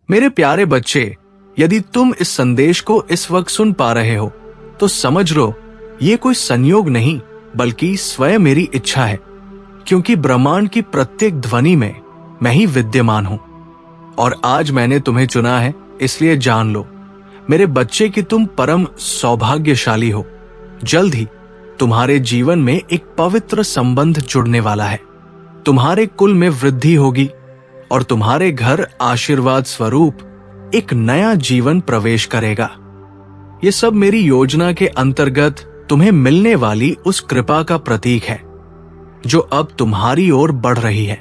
मेरे प्यारे बच्चे, यदि तुम इस संदेश को इस वक्त सुन पा रहे हो तो समझ लो ये कोई संयोग नहीं बल्कि स्वयं मेरी इच्छा है, क्योंकि ब्रह्मांड की प्रत्येक ध्वनि में मैं ही विद्यमान हूं। और आज मैंने तुम्हें चुना है, इसलिए जान लो मेरे बच्चे कि तुम परम सौभाग्यशाली हो। जल्द ही तुम्हारे जीवन में एक पवित्र संबंध जुड़ने वाला है। तुम्हारे कुल में वृद्धि होगी और तुम्हारे घर आशीर्वाद स्वरूप एक नया जीवन प्रवेश करेगा। ये सब मेरी योजना के अंतर्गत तुम्हें मिलने वाली उस कृपा का प्रतीक है जो अब तुम्हारी ओर बढ़ रही है।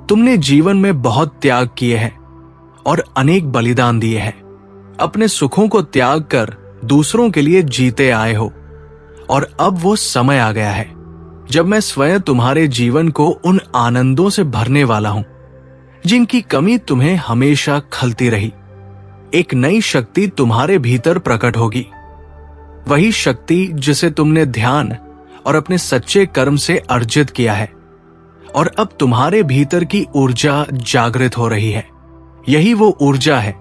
तुमने जीवन में बहुत त्याग किए हैं और अनेक बलिदान दिए हैं। अपने सुखों को त्याग कर दूसरों के लिए जीते आए हो और अब वो समय आ गया है जब मैं स्वयं तुम्हारे जीवन को उन आनंदों से भरने वाला हूं जिनकी कमी तुम्हें हमेशा खलती रही। एक नई शक्ति तुम्हारे भीतर प्रकट होगी, वही शक्ति जिसे तुमने ध्यान और अपने सच्चे कर्म से अर्जित किया है। और अब तुम्हारे भीतर की ऊर्जा जागृत हो रही है। यही वो ऊर्जा है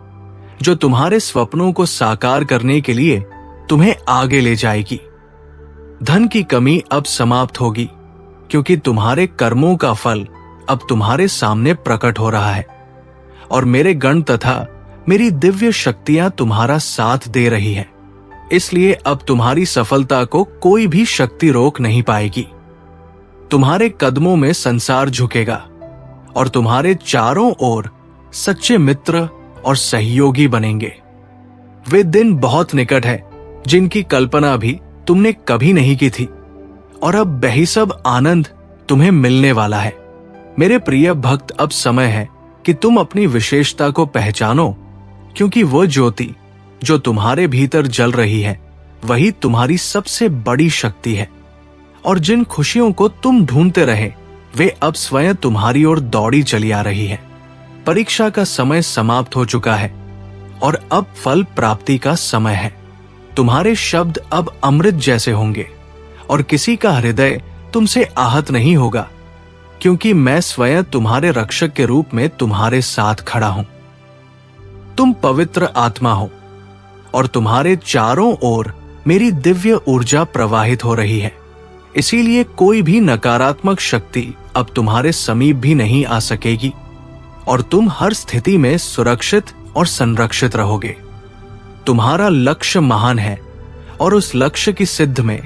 जो तुम्हारे सपनों को साकार करने के लिए तुम्हें आगे ले जाएगी। धन की कमी अब समाप्त होगी क्योंकि तुम्हारे कर्मों का फल अब तुम्हारे सामने प्रकट हो रहा है और मेरे गण तथा मेरी दिव्य शक्तियां तुम्हारा साथ दे रही है। इसलिए अब तुम्हारी सफलता को कोई भी शक्ति रोक नहीं पाएगी। तुम्हारे कदमों में संसार झुकेगा और तुम्हारे चारों ओर सच्चे मित्र और सहयोगी बनेंगे। वे दिन बहुत निकट है जिनकी कल्पना भी तुमने कभी नहीं की थी और अब बेहिसाब आनंद तुम्हें मिलने वाला है। मेरे प्रिय भक्त, अब समय है कि तुम अपनी विशेषता को पहचानो, क्योंकि वो ज्योति जो तुम्हारे भीतर जल रही है वही तुम्हारी सबसे बड़ी शक्ति है। और जिन खुशियों को तुम ढूंढते रहे वे अब स्वयं तुम्हारी ओर दौड़ी चली आ रही है। परीक्षा का समय समाप्त हो चुका है और अब फल प्राप्ति का समय है। तुम्हारे शब्द अब अमृत जैसे होंगे और किसी का हृदय तुमसे आहत नहीं होगा, क्योंकि मैं स्वयं तुम्हारे रक्षक के रूप में तुम्हारे साथ खड़ा हूं। तुम पवित्र आत्मा हो और तुम्हारे चारों ओर मेरी दिव्य ऊर्जा प्रवाहित हो रही है। इसीलिए कोई भी नकारात्मक शक्ति अब तुम्हारे समीप भी नहीं आ सकेगी और तुम हर स्थिति में सुरक्षित और संरक्षित रहोगे। तुम्हारा लक्ष्य महान है और उस लक्ष्य की सिद्ध में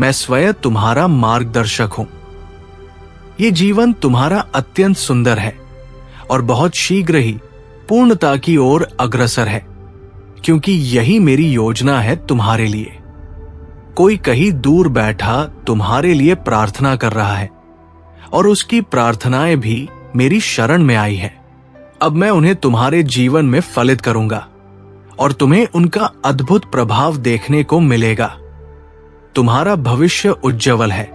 मैं स्वयं तुम्हारा मार्गदर्शक हूं। ये जीवन तुम्हारा अत्यंत सुंदर है और बहुत शीघ्र ही पूर्णता की ओर अग्रसर है, क्योंकि यही मेरी योजना है तुम्हारे लिए। कोई कहीं दूर बैठा तुम्हारे लिए प्रार्थना कर रहा है और उसकी प्रार्थनाएं भी मेरी शरण में आई है। अब मैं उन्हें तुम्हारे जीवन में फलित करूंगा और तुम्हें उनका अद्भुत प्रभाव देखने को मिलेगा। तुम्हारा भविष्य उज्जवल है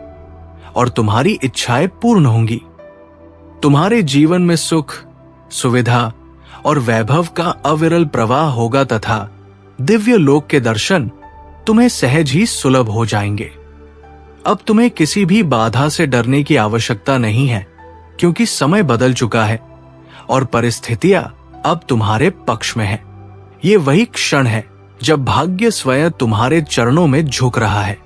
और तुम्हारी इच्छाएं पूर्ण होंगी। तुम्हारे जीवन में सुख, सुविधा और वैभव का अविरल प्रवाह होगा तथा दिव्य लोक के दर्शन तुम्हें सहज ही सुलभ हो जाएंगे। अब तुम्हें किसी भी बाधा से डरने की आवश्यकता नहीं है, क्योंकि समय बदल चुका है और परिस्थितियां अब तुम्हारे पक्ष में है। ये वही क्षण है जब भाग्य स्वयं तुम्हारे चरणों में झुक रहा है।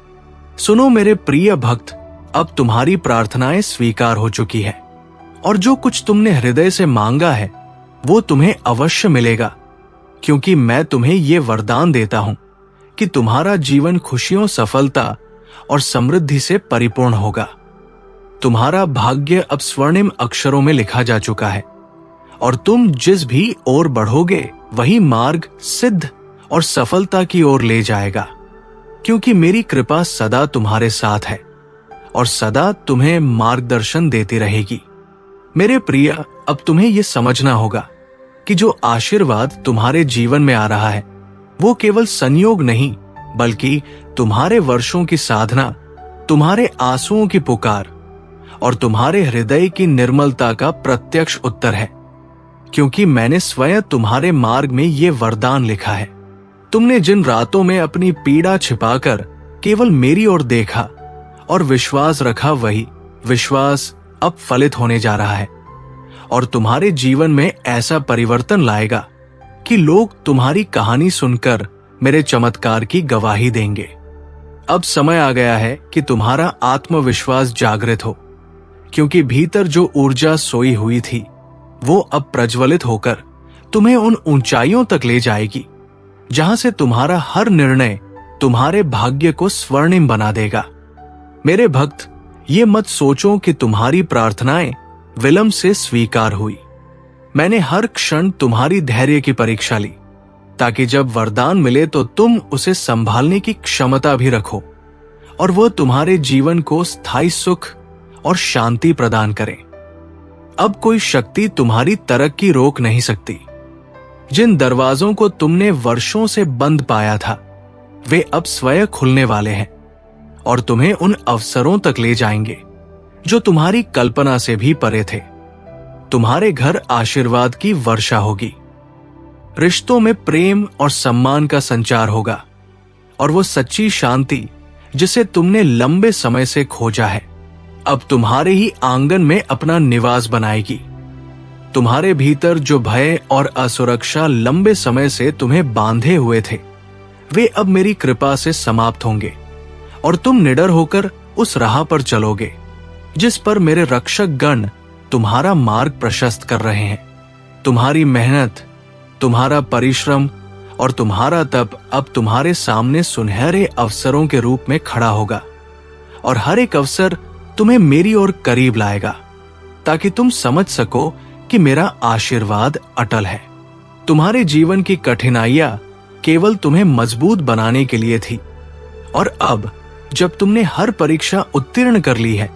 सुनो मेरे प्रिय भक्त, अब तुम्हारी प्रार्थनाएं स्वीकार हो चुकी है और जो कुछ तुमने हृदय से मांगा है वो तुम्हें अवश्य मिलेगा, क्योंकि मैं तुम्हें ये वरदान देता हूं कि तुम्हारा जीवन खुशियों, सफलता और समृद्धि से परिपूर्ण होगा। तुम्हारा भाग्य अब स्वर्णिम अक्षरों में लिखा जा चुका है और तुम जिस भी ओर बढ़ोगे वही मार्ग सिद्ध और सफलता की ओर ले जाएगा, क्योंकि मेरी कृपा सदा तुम्हारे साथ है और सदा तुम्हें मार्गदर्शन देती रहेगी। मेरे प्रिय, अब तुम्हें यह समझना होगा कि जो आशीर्वाद तुम्हारे जीवन में आ रहा है वो केवल संयोग नहीं, बल्कि तुम्हारे वर्षों की साधना, तुम्हारे आंसुओं की पुकार और तुम्हारे हृदय की निर्मलता का प्रत्यक्ष उत्तर है, क्योंकि मैंने स्वयं तुम्हारे मार्ग में ये वरदान लिखा है। तुमने जिन रातों में अपनी पीड़ा छिपाकर केवल मेरी ओर देखा और विश्वास रखा, वही विश्वास अब फलित होने जा रहा है और तुम्हारे जीवन में ऐसा परिवर्तन लाएगा कि लोग तुम्हारी कहानी सुनकर मेरे चमत्कार की गवाही देंगे। अब समय आ गया है कि तुम्हारा आत्मविश्वास जागृत हो, क्योंकि भीतर जो ऊर्जा सोई हुई थी वो अब प्रज्वलित होकर तुम्हें उन ऊंचाइयों तक ले जाएगी जहां से तुम्हारा हर निर्णय तुम्हारे भाग्य को स्वर्णिम बना देगा। मेरे भक्त, ये मत सोचो कि तुम्हारी प्रार्थनाएं विलंब से स्वीकार हुई। मैंने हर क्षण तुम्हारी धैर्य की परीक्षा ली, ताकि जब वरदान मिले तो तुम उसे संभालने की क्षमता भी रखो और वह तुम्हारे जीवन को स्थायी सुख और शांति प्रदान करे। अब कोई शक्ति तुम्हारी तरक्की रोक नहीं सकती। जिन दरवाजों को तुमने वर्षों से बंद पाया था वे अब स्वयं खुलने वाले हैं और तुम्हें उन अवसरों तक ले जाएंगे जो तुम्हारी कल्पना से भी परे थे। तुम्हारे घर आशीर्वाद की वर्षा होगी, रिश्तों में प्रेम और सम्मान का संचार होगा और वो सच्ची शांति जिसे तुमने लंबे समय से खोजा है अब तुम्हारे ही आंगन में अपना निवास बनाएगी। तुम्हारे भीतर जो भय और असुरक्षा लंबे समय से तुम्हें बांधे हुए थे वे अब मेरी कृपा से समाप्त होंगे और तुम निडर होकर उस राह पर चलोगे जिस पर मेरे रक्षक गण तुम्हारा मार्ग प्रशस्त कर रहे हैं। तुम्हारी मेहनत, तुम्हारा परिश्रम और तुम्हारा तप अब तुम्हारे सामने सुनहरे अवसरों के रूप में खड़ा होगा और हर एक अवसर तुम्हें मेरी ओर करीब लाएगा, ताकि तुम समझ सको कि मेरा आशीर्वाद अटल है। तुम्हारे जीवन की कठिनाइयां केवल तुम्हें मजबूत बनाने के लिए थी और अब जब तुमने हर परीक्षा उत्तीर्ण कर ली है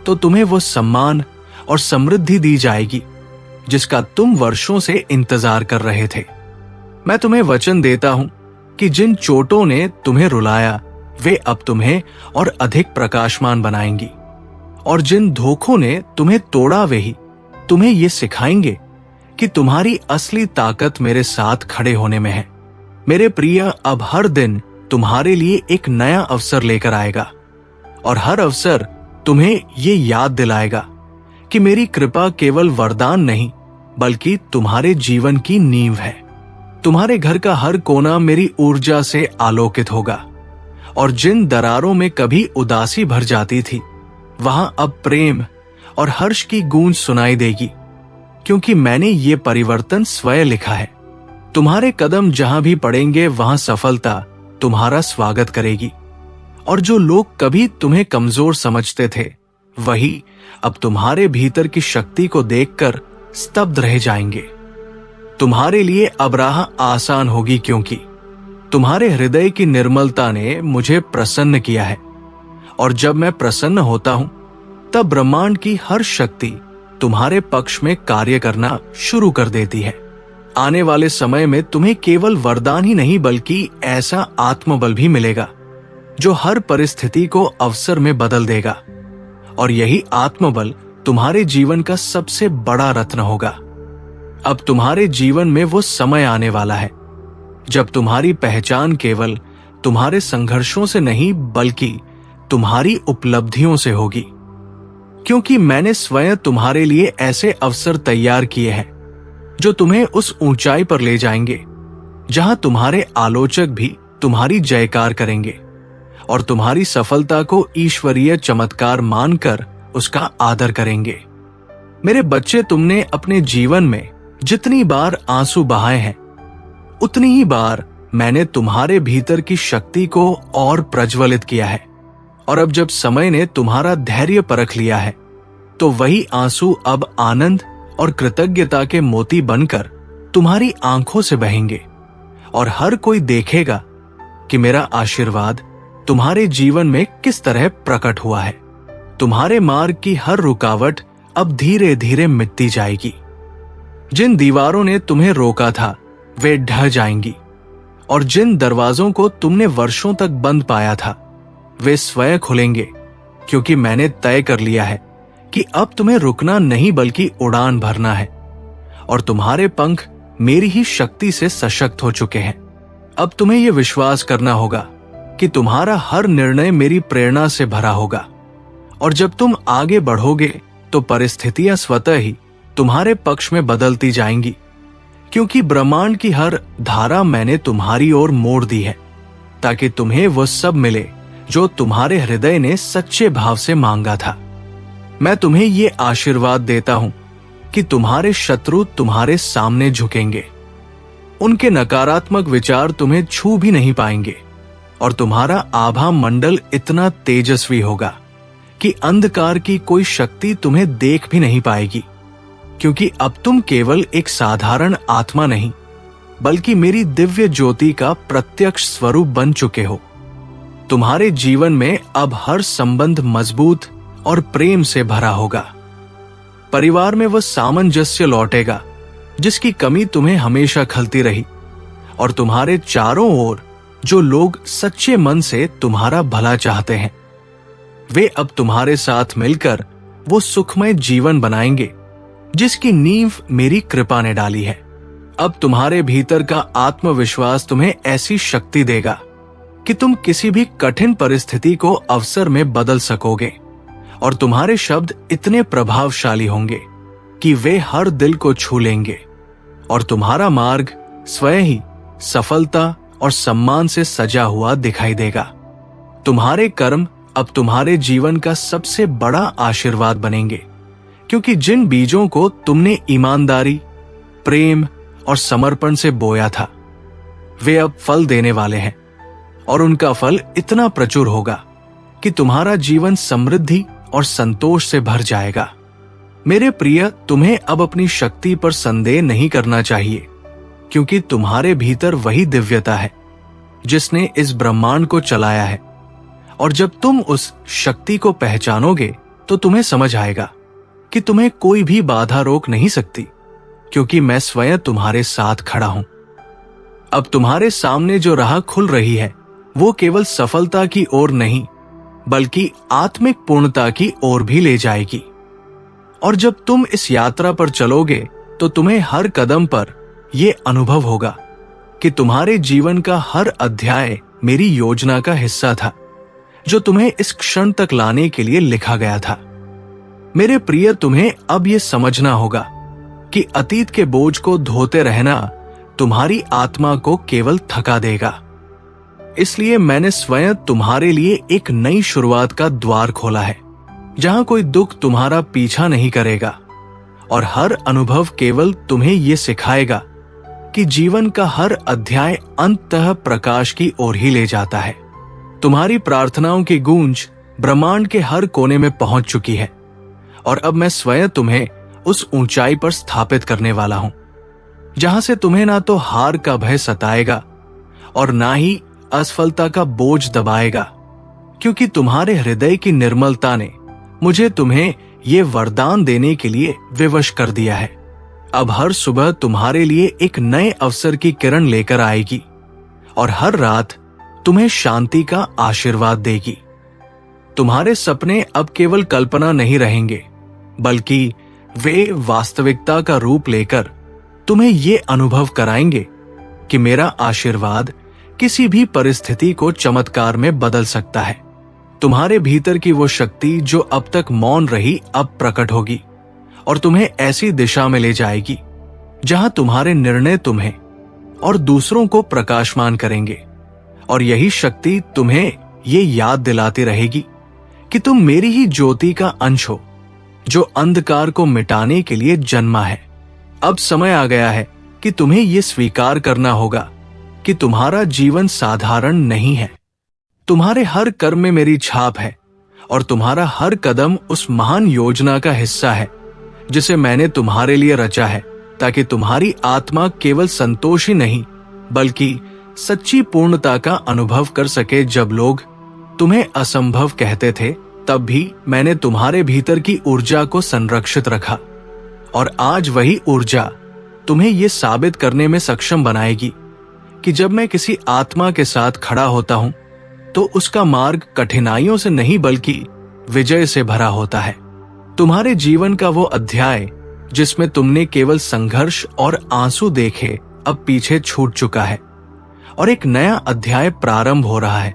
तो तुम्हें वो सम्मान और समृद्धि दी जाएगी जिसका तुम वर्षों से इंतजार कर रहे थे। मैं तुम्हें वचन देता हूं कि जिन चोटों ने तुम्हें रुलाया वे अब तुम्हें और अधिक प्रकाशमान बनाएंगी और जिन धोखों ने तुम्हें तोड़ा वे ही तुम्हें ये सिखाएंगे कि तुम्हारी असली ताकत मेरे साथ खड़े होने में है। मेरे प्रिय, अब हर दिन तुम्हारे लिए एक नया अवसर लेकर आएगा और हर अवसर तुम्हें ये याद दिलाएगा कि मेरी कृपा केवल वरदान नहीं बल्कि तुम्हारे जीवन की नींव है। तुम्हारे घर का हर कोना मेरी ऊर्जा से आलोकित होगा और जिन दरारों में कभी उदासी भर जाती थी वहां अब प्रेम और हर्ष की गूंज सुनाई देगी, क्योंकि मैंने ये परिवर्तन स्वयं लिखा है। तुम्हारे कदम जहां भी पड़ेंगे वहां सफलता तुम्हारा स्वागत करेगी और जो लोग कभी तुम्हें कमजोर समझते थे वही अब तुम्हारे भीतर की शक्ति को देखकर स्तब्ध रह जाएंगे। तुम्हारे लिए अब राह आसान होगी, क्योंकि तुम्हारे हृदय की निर्मलता ने मुझे प्रसन्न किया है और जब मैं प्रसन्न होता हूं तब ब्रह्मांड की हर शक्ति तुम्हारे पक्ष में कार्य करना शुरू कर देती है। आने वाले समय में तुम्हें केवल वरदान ही नहीं बल्कि ऐसा आत्मबल भी मिलेगा जो हर परिस्थिति को अवसर में बदल देगा और यही आत्मबल तुम्हारे जीवन का सबसे बड़ा रत्न होगा। अब तुम्हारे जीवन में वो समय आने वाला है जब तुम्हारी पहचान केवल तुम्हारे संघर्षों से नहीं बल्कि तुम्हारी उपलब्धियों से होगी, क्योंकि मैंने स्वयं तुम्हारे लिए ऐसे अवसर तैयार किए हैं जो तुम्हें उस ऊंचाई पर ले जाएंगे जहां तुम्हारे आलोचक भी तुम्हारी जयकार करेंगे और तुम्हारी सफलता को ईश्वरीय चमत्कार मानकर उसका आदर करेंगे। मेरे बच्चे, तुमने अपने जीवन में जितनी बार आंसू बहाए हैं उतनी ही बार मैंने तुम्हारे भीतर की शक्ति को और प्रज्वलित किया है और अब जब समय ने तुम्हारा धैर्य परख लिया है तो वही आंसू अब आनंद और कृतज्ञता के मोती बनकर तुम्हारी आंखों से बहेंगे और हर कोई देखेगा कि मेरा आशीर्वाद तुम्हारे जीवन में किस तरह प्रकट हुआ है। तुम्हारे मार्ग की हर रुकावट अब धीरे धीरे मिटती जाएगी। जिन दीवारों ने तुम्हें रोका था वे ढह जाएंगी और जिन दरवाजों को तुमने वर्षों तक बंद पाया था वे स्वयं खुलेंगे, क्योंकि मैंने तय कर लिया है कि अब तुम्हें रुकना नहीं बल्कि उड़ान भरना है और तुम्हारे पंख मेरी ही शक्ति से सशक्त हो चुके हैं। अब तुम्हें यह विश्वास करना होगा कि तुम्हारा हर निर्णय मेरी प्रेरणा से भरा होगा और जब तुम आगे बढ़ोगे तो परिस्थितियां स्वतः ही तुम्हारे पक्ष में बदलती जाएंगी, क्योंकि ब्रह्मांड की हर धारा मैंने तुम्हारी ओर मोड़ दी है, ताकि तुम्हें वो सब मिले जो तुम्हारे हृदय ने सच्चे भाव से मांगा था। मैं तुम्हें ये आशीर्वाद देता हूं कि तुम्हारे शत्रु तुम्हारे सामने झुकेंगे। उनके नकारात्मक विचार तुम्हें छू भी नहीं पाएंगे और तुम्हारा आभा मंडल इतना तेजस्वी होगा कि अंधकार की कोई शक्ति तुम्हें देख भी नहीं पाएगी, क्योंकि अब तुम केवल एक साधारण आत्मा नहीं बल्कि मेरी दिव्य ज्योति का प्रत्यक्ष स्वरूप बन चुके हो। तुम्हारे जीवन में अब हर संबंध मजबूत और प्रेम से भरा होगा। परिवार में वह सामंजस्य लौटेगा जिसकी कमी तुम्हें हमेशा खलती रही, और तुम्हारे चारों ओर जो लोग सच्चे मन से तुम्हारा भला चाहते हैं वे अब तुम्हारे साथ मिलकर वो सुखमय जीवन बनाएंगे जिसकी नींव मेरी कृपा ने डाली है। अब तुम्हारे भीतर का आत्मविश्वास तुम्हें ऐसी शक्ति देगा कि तुम किसी भी कठिन परिस्थिति को अवसर में बदल सकोगे, और तुम्हारे शब्द इतने प्रभावशाली होंगे कि वे हर दिल को छू लेंगे, और तुम्हारा मार्ग स्वयं ही सफलता और सम्मान से सजा हुआ दिखाई देगा। तुम्हारे कर्म अब तुम्हारे जीवन का सबसे बड़ा आशीर्वाद बनेंगे, क्योंकि जिन बीजों को तुमने ईमानदारी, प्रेम और समर्पण से बोया था वे अब फल देने वाले हैं, और उनका फल इतना प्रचुर होगा कि तुम्हारा जीवन समृद्धि और संतोष से भर जाएगा। मेरे प्रिय, तुम्हें अब अपनी शक्ति पर संदेह नहीं करना चाहिए, क्योंकि तुम्हारे भीतर वही दिव्यता है जिसने इस ब्रह्मांड को चलाया है, और जब तुम उस शक्ति को पहचानोगे तो तुम्हें समझ आएगा कि तुम्हें कोई भी बाधा रोक नहीं सकती, क्योंकि मैं स्वयं तुम्हारे साथ खड़ा हूं। अब तुम्हारे सामने जो राह खुल रही है वो केवल सफलता की ओर नहीं बल्कि आत्मिक पूर्णता की ओर भी ले जाएगी। और जब तुम इस यात्रा पर चलोगे तो तुम्हें हर कदम पर यह अनुभव होगा कि तुम्हारे जीवन का हर अध्याय मेरी योजना का हिस्सा था, जो तुम्हें इस क्षण तक लाने के लिए लिखा गया था। मेरे प्रिय, तुम्हें अब यह समझना होगा कि अतीत के बोझ को धोते रहना तुम्हारी आत्मा को केवल थका देगा। इसलिए मैंने स्वयं तुम्हारे लिए एक नई शुरुआत का द्वार खोला है, जहां कोई दुख तुम्हारा पीछा नहीं करेगा, और हर अनुभव केवल तुम्हें यह सिखाएगा कि जीवन का हर अध्याय अंततः प्रकाश की ओर ही ले जाता है। तुम्हारी प्रार्थनाओं की गूंज ब्रह्मांड के हर कोने में पहुंच चुकी है, और अब मैं स्वयं तुम्हें उस ऊंचाई पर स्थापित करने वाला हूं जहां से तुम्हें ना तो हार का भय सताएगा और ना ही असफलता का बोझ दबाएगा, क्योंकि तुम्हारे हृदय की निर्मलता ने मुझे तुम्हें ये वरदान देने के लिए विवश कर दिया है। अब हर सुबह तुम्हारे लिए एक नए अवसर की किरण लेकर आएगी, और हर रात तुम्हें शांति का आशीर्वाद देगी। तुम्हारे सपने अब केवल कल्पना नहीं रहेंगे, बल्कि वे वास्तविकता का रूप लेकर तुम्हें ये अनुभव कराएंगे कि मेरा आशीर्वाद किसी भी परिस्थिति को चमत्कार में बदल सकता है। तुम्हारे भीतर की वो शक्ति जो अब तक मौन रही अब प्रकट होगी, और तुम्हें ऐसी दिशा में ले जाएगी जहां तुम्हारे निर्णय तुम्हें और दूसरों को प्रकाशमान करेंगे, और यही शक्ति तुम्हें ये याद दिलाती रहेगी कि तुम मेरी ही ज्योति का अंश हो, जो अंधकार को मिटाने के लिए जन्मा है। अब समय आ गया है कि तुम्हें यह स्वीकार करना होगा कि तुम्हारा जीवन साधारण नहीं है। तुम्हारे हर कर्म में मेरी छाप है, और तुम्हारा हर कदम उस महान योजना का हिस्सा है जिसे मैंने तुम्हारे लिए रचा है, ताकि तुम्हारी आत्मा केवल संतोष ही नहीं बल्कि सच्ची पूर्णता का अनुभव कर सके। जब लोग तुम्हें असंभव कहते थे, तब भी मैंने तुम्हारे भीतर की ऊर्जा को संरक्षित रखा, और आज वही ऊर्जा तुम्हें यह साबित करने में सक्षम बनाएगी कि जब मैं किसी आत्मा के साथ खड़ा होता हूं तो उसका मार्ग कठिनाइयों से नहीं बल्कि विजय से भरा होता है। तुम्हारे जीवन का वो अध्याय जिसमें तुमने केवल संघर्ष और आंसू देखे अब पीछे छूट चुका है, और एक नया अध्याय प्रारंभ हो रहा है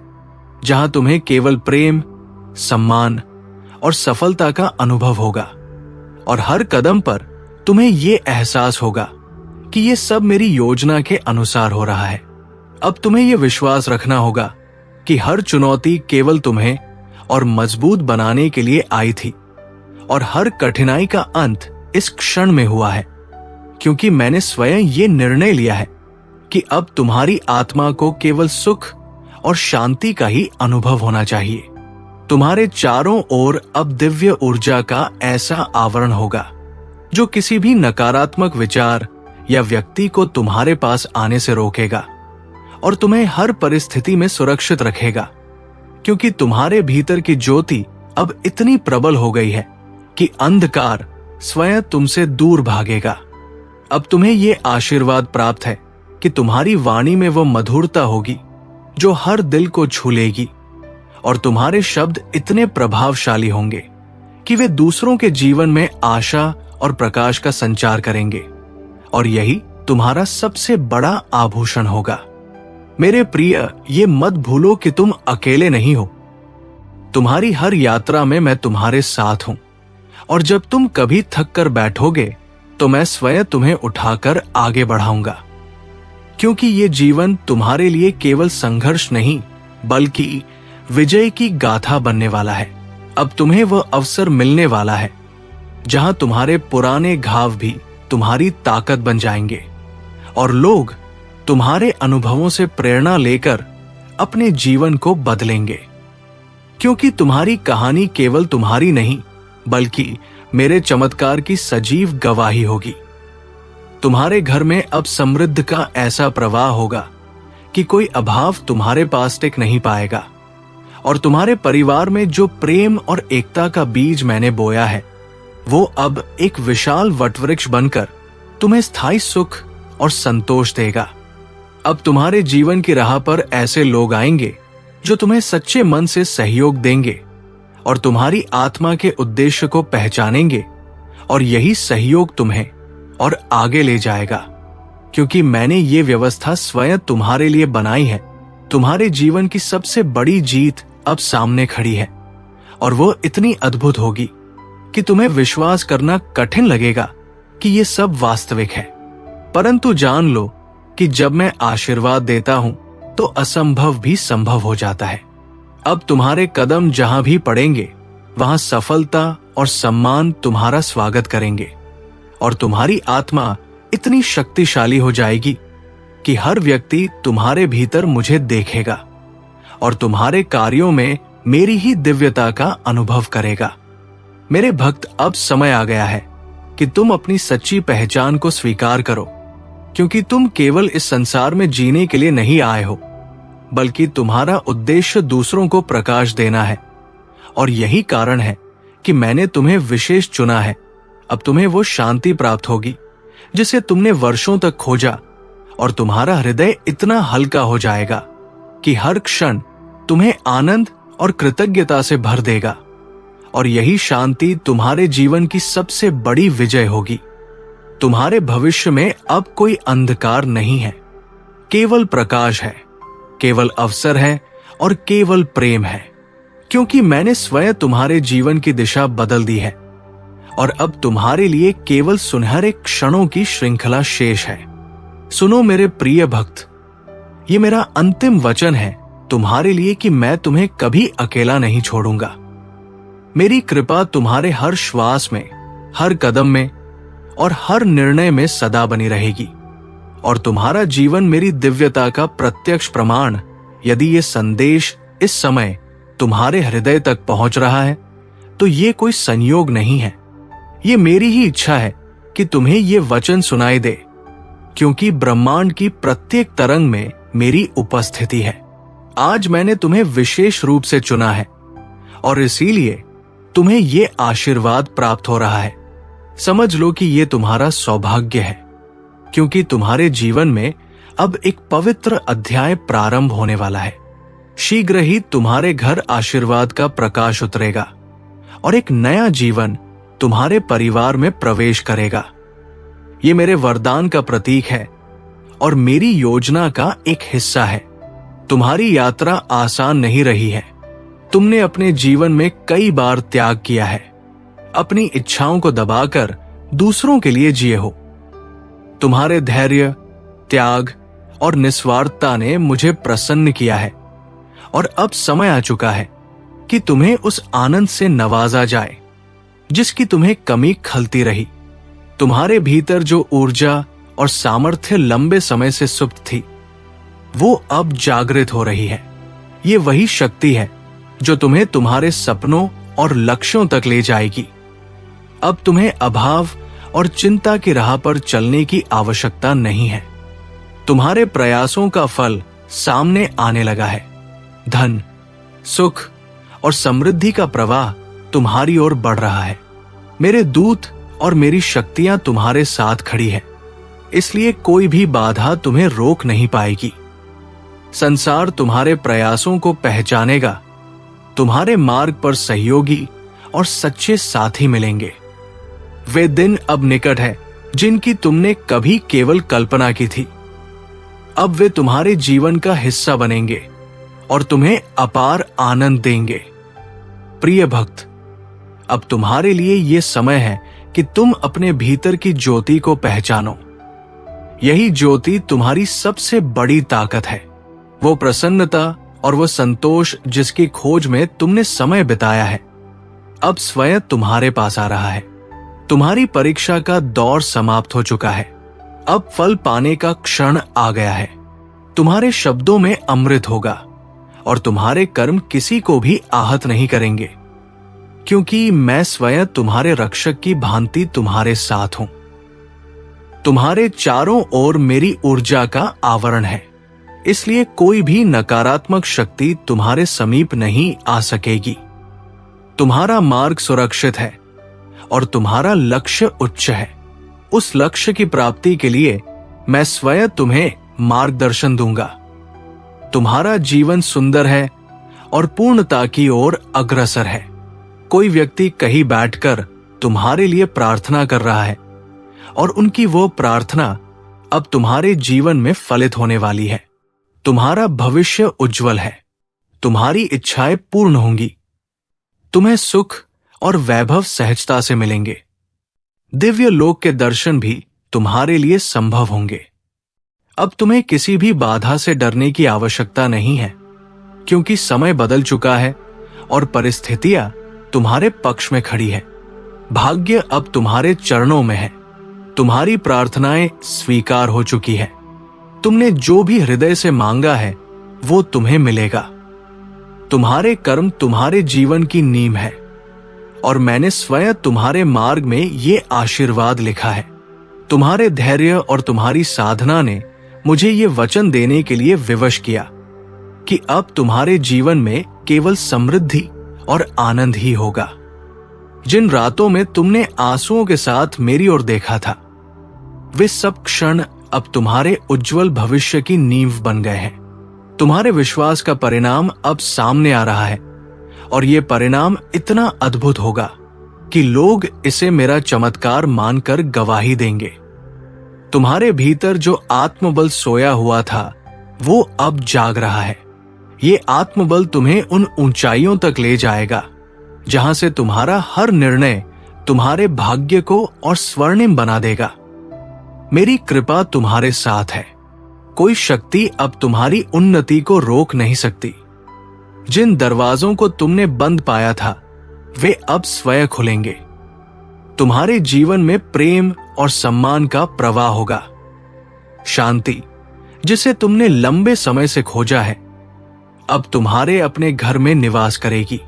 जहां तुम्हें केवल प्रेम, सम्मान और सफलता का अनुभव होगा, और हर कदम पर तुम्हें ये एहसास होगा कि ये सब मेरी योजना के अनुसार हो रहा है। अब तुम्हें यह विश्वास रखना होगा कि हर चुनौती केवल तुम्हें और मजबूत बनाने के लिए आई थी, और हर कठिनाई का अंत इस क्षण में हुआ है, क्योंकि मैंने स्वयं ये निर्णय लिया है कि अब तुम्हारी आत्मा को केवल सुख और शांति का ही अनुभव होना चाहिए। तुम्हारे चारों ओर अब दिव्य ऊर्जा का ऐसा आवरण होगा जो किसी भी नकारात्मक विचार या व्यक्ति को तुम्हारे पास आने से रोकेगा और तुम्हें हर परिस्थिति में सुरक्षित रखेगा, क्योंकि तुम्हारे भीतर की ज्योति अब इतनी प्रबल हो गई है कि अंधकार स्वयं तुमसे दूर भागेगा। अब तुम्हें यह आशीर्वाद प्राप्त है कि तुम्हारी वाणी में वो मधुरता होगी जो हर दिल को छू लेगी, और तुम्हारे शब्द इतने प्रभावशाली होंगे कि वे दूसरों के जीवन में आशा और प्रकाश का संचार करेंगे, और यही तुम्हारा सबसे बड़ा आभूषण होगा। मेरे प्रिय, ये मत भूलो कि तुम अकेले नहीं हो। तुम्हारी हर यात्रा में मैं तुम्हारे साथ हूं, और जब तुम कभी थक कर बैठोगे तो मैं स्वयं तुम्हें उठाकर आगे बढ़ाऊंगा, क्योंकि ये जीवन तुम्हारे लिए केवल संघर्ष नहीं बल्कि विजय की गाथा बनने वाला है। अब तुम्हें वह अवसर मिलने वाला है जहां तुम्हारे पुराने घाव भी तुम्हारी ताकत बन जाएंगे, और लोग तुम्हारे अनुभवों से प्रेरणा लेकर अपने जीवन को बदलेंगे, क्योंकि तुम्हारी कहानी केवल तुम्हारी नहीं बल्कि मेरे चमत्कार की सजीव गवाही होगी। तुम्हारे घर में अब समृद्धि का ऐसा प्रवाह होगा कि कोई अभाव तुम्हारे पास टिक नहीं पाएगा, और तुम्हारे परिवार में जो प्रेम और एकता का बीज मैंने बोया है वो अब एक विशाल वटवृक्ष बनकर तुम्हें स्थायी सुख और संतोष देगा। अब तुम्हारे जीवन की राह पर ऐसे लोग आएंगे जो तुम्हें सच्चे मन से सहयोग देंगे और तुम्हारी आत्मा के उद्देश्य को पहचानेंगे, और यही सहयोग तुम्हें और आगे ले जाएगा, क्योंकि मैंने ये व्यवस्था स्वयं तुम्हारे लिए बनाई है। तुम्हारे जीवन की सबसे बड़ी जीत अब सामने खड़ी है, और वो इतनी अद्भुत होगी कि तुम्हें विश्वास करना कठिन लगेगा कि ये सब वास्तविक है। परंतु जान लो कि जब मैं आशीर्वाद देता हूं तो असंभव भी संभव हो जाता है। अब तुम्हारे कदम जहां भी पड़ेंगे वहां सफलता और सम्मान तुम्हारा स्वागत करेंगे, और तुम्हारी आत्मा इतनी शक्तिशाली हो जाएगी कि हर व्यक्ति तुम्हारे भीतर मुझे देखेगा और तुम्हारे कार्यों में मेरी ही दिव्यता का अनुभव करेगा। मेरे भक्त, अब समय आ गया है कि तुम अपनी सच्ची पहचान को स्वीकार करो, क्योंकि तुम केवल इस संसार में जीने के लिए नहीं आए हो, बल्कि तुम्हारा उद्देश्य दूसरों को प्रकाश देना है, और यही कारण है कि मैंने तुम्हें विशेष चुना है। अब तुम्हें वो शांति प्राप्त होगी जिसे तुमने वर्षों तक खोजा, और तुम्हारा हृदय इतना हल्का हो जाएगा कि हर क्षण तुम्हें आनंद और कृतज्ञता से भर देगा, और यही शांति तुम्हारे जीवन की सबसे बड़ी विजय होगी। तुम्हारे भविष्य में अब कोई अंधकार नहीं है, केवल प्रकाश है, केवल अवसर है और केवल प्रेम है, क्योंकि मैंने स्वयं तुम्हारे जीवन की दिशा बदल दी है, और अब तुम्हारे लिए केवल सुनहरे क्षणों की श्रृंखला शेष है। सुनो मेरे प्रिय भक्त, ये मेरा अंतिम वचन है तुम्हारे लिए कि मैं तुम्हें कभी अकेला नहीं छोड़ूंगा। मेरी कृपा तुम्हारे हर श्वास में, हर कदम में और हर निर्णय में सदा बनी रहेगी, और तुम्हारा जीवन मेरी दिव्यता का प्रत्यक्ष प्रमाण। यदि ये संदेश इस समय तुम्हारे हृदय तक पहुंच रहा है तो ये कोई संयोग नहीं है, ये मेरी ही इच्छा है कि तुम्हें ये वचन सुनाई दे, क्योंकि ब्रह्मांड की प्रत्येक तरंग में मेरी उपस्थिति है। आज मैंने तुम्हें विशेष रूप से चुना है, और इसीलिए तुम्हें ये आशीर्वाद प्राप्त हो रहा है। समझ लो कि ये तुम्हारा सौभाग्य है, क्योंकि तुम्हारे जीवन में अब एक पवित्र अध्याय प्रारंभ होने वाला है। शीघ्र ही तुम्हारे घर आशीर्वाद का प्रकाश उतरेगा, और एक नया जीवन तुम्हारे परिवार में प्रवेश करेगा। ये मेरे वरदान का प्रतीक है और मेरी योजना का एक हिस्सा है। तुम्हारी यात्रा आसान नहीं रही है। तुमने अपने जीवन में कई बार त्याग किया है, अपनी इच्छाओं को दबाकर दूसरों के लिए जिए हो। तुम्हारे धैर्य, त्याग और निस्वार्थता ने मुझे प्रसन्न किया है और अब समय आ चुका है कि तुम्हें उस आनंद से नवाजा जाए जिसकी तुम्हें कमी खलती रही। तुम्हारे भीतर जो ऊर्जा और सामर्थ्य लंबे समय से सुप्त थी, वो अब जागृत हो रही है। ये वही शक्ति है जो तुम्हें तुम्हारे सपनों और लक्ष्यों तक ले जाएगी। अब तुम्हें अभाव और चिंता की राह पर चलने की आवश्यकता नहीं है। तुम्हारे प्रयासों का फल सामने आने लगा है। धन, सुख और समृद्धि का प्रवाह तुम्हारी ओर बढ़ रहा है। मेरे दूत और मेरी शक्तियां तुम्हारे साथ खड़ी है, इसलिए कोई भी बाधा तुम्हें रोक नहीं पाएगी। संसार तुम्हारे प्रयासों को पहचानेगा। तुम्हारे मार्ग पर सहयोगी और सच्चे साथी मिलेंगे। वे दिन अब निकट है जिनकी तुमने कभी केवल कल्पना की थी। अब वे तुम्हारे जीवन का हिस्सा बनेंगे और तुम्हें अपार आनंद देंगे। प्रिय भक्त, अब तुम्हारे लिए यह समय है कि तुम अपने भीतर की ज्योति को पहचानो। यही ज्योति तुम्हारी सबसे बड़ी ताकत है। वो प्रसन्नता और वो संतोष जिसकी खोज में तुमने समय बिताया है, अब स्वयं तुम्हारे पास आ रहा है। तुम्हारी परीक्षा का दौर समाप्त हो चुका है। अब फल पाने का क्षण आ गया है। तुम्हारे शब्दों में अमृत होगा और तुम्हारे कर्म किसी को भी आहत नहीं करेंगे, क्योंकि मैं स्वयं तुम्हारे रक्षक की भांति तुम्हारे साथ हूं। तुम्हारे चारों ओर मेरी ऊर्जा का आवरण है, इसलिए कोई भी नकारात्मक शक्ति तुम्हारे समीप नहीं आ सकेगी। तुम्हारा मार्ग सुरक्षित है और तुम्हारा लक्ष्य उच्च है। उस लक्ष्य की प्राप्ति के लिए मैं स्वयं तुम्हें मार्गदर्शन दूंगा। तुम्हारा जीवन सुंदर है और पूर्णता की ओर अग्रसर है। कोई व्यक्ति कहीं बैठकर तुम्हारे लिए प्रार्थना कर रहा है और उनकी वो प्रार्थना अब तुम्हारे जीवन में फलित होने वाली है। तुम्हारा भविष्य उज्जवल है। तुम्हारी इच्छाएं पूर्ण होंगी। तुम्हें सुख और वैभव सहजता से मिलेंगे। दिव्य लोक के दर्शन भी तुम्हारे लिए संभव होंगे। अब तुम्हें किसी भी बाधा से डरने की आवश्यकता नहीं है, क्योंकि समय बदल चुका है और परिस्थितियां तुम्हारे पक्ष में खड़ी है। भाग्य अब तुम्हारे चरणों में है। तुम्हारी प्रार्थनाएं स्वीकार हो चुकी है। तुमने जो भी हृदय से मांगा है वो तुम्हें मिलेगा। तुम्हारे कर्म तुम्हारे जीवन की नींव है और मैंने स्वयं तुम्हारे मार्ग में ये आशीर्वाद लिखा है। तुम्हारे धैर्य और तुम्हारी साधना ने मुझे ये वचन देने के लिए विवश किया कि अब तुम्हारे जीवन में केवल समृद्धि और आनंद ही होगा। जिन रातों में तुमने आंसुओं के साथ मेरी ओर देखा था, वे सब क्षण अब तुम्हारे उज्जवल भविष्य की नींव बन गए हैं। तुम्हारे विश्वास का परिणाम अब सामने आ रहा है और ये परिणाम इतना अद्भुत होगा कि लोग इसे मेरा चमत्कार मानकर गवाही देंगे। तुम्हारे भीतर जो आत्मबल सोया हुआ था वो अब जाग रहा है। ये आत्मबल तुम्हें उन ऊंचाइयों तक ले जाएगा जहां से तुम्हारा हर निर्णय तुम्हारे भाग्य को और स्वर्णिम बना देगा। मेरी कृपा तुम्हारे साथ है। कोई शक्ति अब तुम्हारी उन्नति को रोक नहीं सकती। जिन दरवाजों को तुमने बंद पाया था वे अब स्वयं खुलेंगे। तुम्हारे जीवन में प्रेम और सम्मान का प्रवाह होगा। शांति, जिसे तुमने लंबे समय से खोजा है, अब तुम्हारे अपने घर में निवास करेगी।